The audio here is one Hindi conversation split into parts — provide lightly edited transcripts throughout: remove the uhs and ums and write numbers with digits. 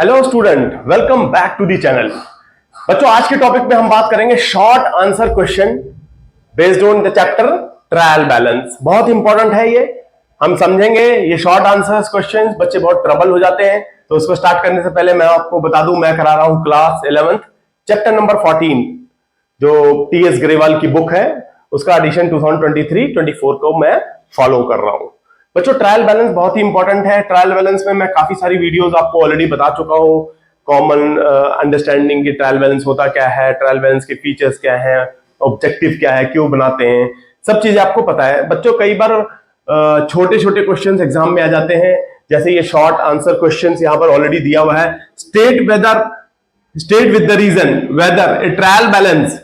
Hello student, welcome back to the channel. बच्चों, आज के टॉपिक में हम बात करेंगे short answer question based on the chapter trial balance. बहुत इंपॉर्टेंट है ये, हम समझेंगे। ये शॉर्ट आंसर क्वेश्चन बच्चे बहुत ट्रबल हो जाते हैं, तो उसको स्टार्ट करने से पहले मैं आपको बता दूं, मैं करा रहा हूं क्लास 11th चैप्टर नंबर 14 जो टीएस ग्रेवाल की बुक है, उसका एडिशन 2023-24 को मैं फॉलो कर रहा हूं। बच्चों, ट्रायल बैलेंस बहुत ही इंपॉर्टेंट है। ट्रायल बैलेंस में मैं काफी सारी वीडियोस आपको ऑलरेडी बता चुका हूं। कॉमन अंडरस्टैंडिंग की ट्रायल बैलेंस होता क्या है, ट्रायल बैलेंस के फीचर्स क्या है, ऑब्जेक्टिव क्या है, क्यों बनाते हैं, सब चीजें आपको पता है। बच्चों, कई बार छोटे छोटे क्वेश्चन एग्जाम में आ जाते हैं, जैसे ये शॉर्ट आंसर क्वेश्चन यहाँ पर ऑलरेडी दिया हुआ है। State with the reason whether a trial balance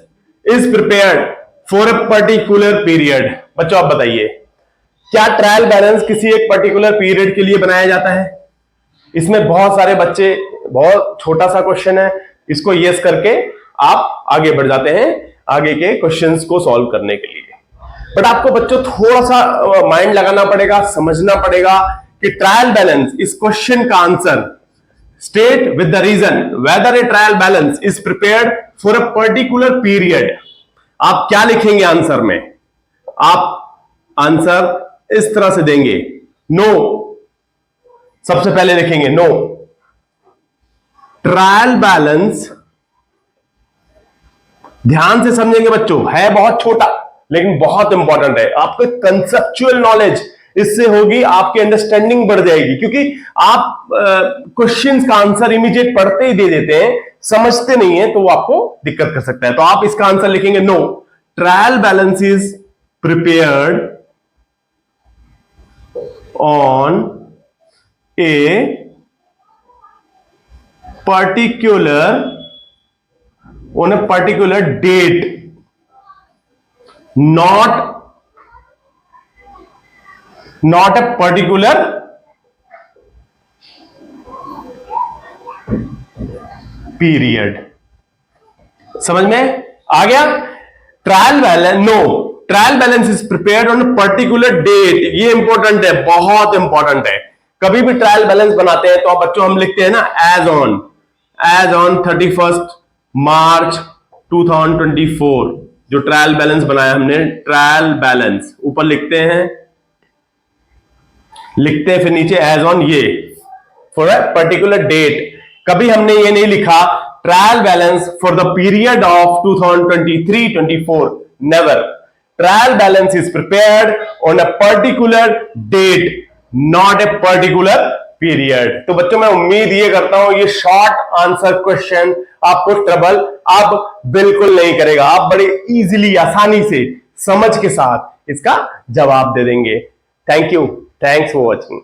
is prepared for a particular period. बच्चों, आप बताइए, क्या ट्रायल बैलेंस किसी एक पर्टिकुलर पीरियड के लिए बनाया जाता है? इसमें बहुत सारे बच्चे, बहुत छोटा सा क्वेश्चन है, इसको यस करके आप आगे बढ़ जाते हैं आगे के क्वेश्चंस को सॉल्व करने के लिए। बट आपको बच्चों थोड़ा सा माइंड लगाना पड़ेगा, समझना पड़ेगा कि ट्रायल बैलेंस, इस क्वेश्चन का answer state with the reason whether a trial balance is prepared for a particular period. आप क्या लिखेंगे आंसर में? आप आंसर इस तरह से देंगे, नो। सबसे पहले लिखेंगे नो, ट्रायल बैलेंस। ध्यान से समझेंगे बच्चों, है बहुत छोटा लेकिन बहुत इंपॉर्टेंट है। आपको कंसेप्चुअल नॉलेज इससे होगी, आपकी अंडरस्टैंडिंग बढ़ जाएगी, क्योंकि आप क्वेश्चंस का आंसर इमीडिएट पढ़ते ही दे देते हैं, समझते नहीं है तो वो आपको दिक्कत कर सकता है। तो आप इसका आंसर लिखेंगे no, trial balance is prepared on a particular date, not a particular period। समझ में आ गया? Trial balance, no, trial balance is prepared on particular date. ये इंपॉर्टेंट है, बहुत इंपॉर्टेंट है। कभी भी ट्रायल बैलेंस बनाते हैं तो आप बच्चों हम लिखते हैं ना एज ऑन 31 मार्च 2024। जो ट्रायल बैलेंस बनाया हमने, ट्रायल बैलेंस ऊपर लिखते हैं फिर नीचे एज ऑन, ये फॉर अ पर्टिकुलर डेट। कभी हमने ये नहीं लिखा trial balance for the period of 2023-24, never. Trial balance is prepared on a particular date, not a particular period। तो बच्चों, मैं उम्मीद ये करता हूं ये शॉर्ट आंसर क्वेश्चन आपको ट्रबल अब बिल्कुल नहीं करेगा। आप बड़े इजीली, आसानी से, समझ के साथ इसका जवाब दे देंगे। Thank you, thanks for watching.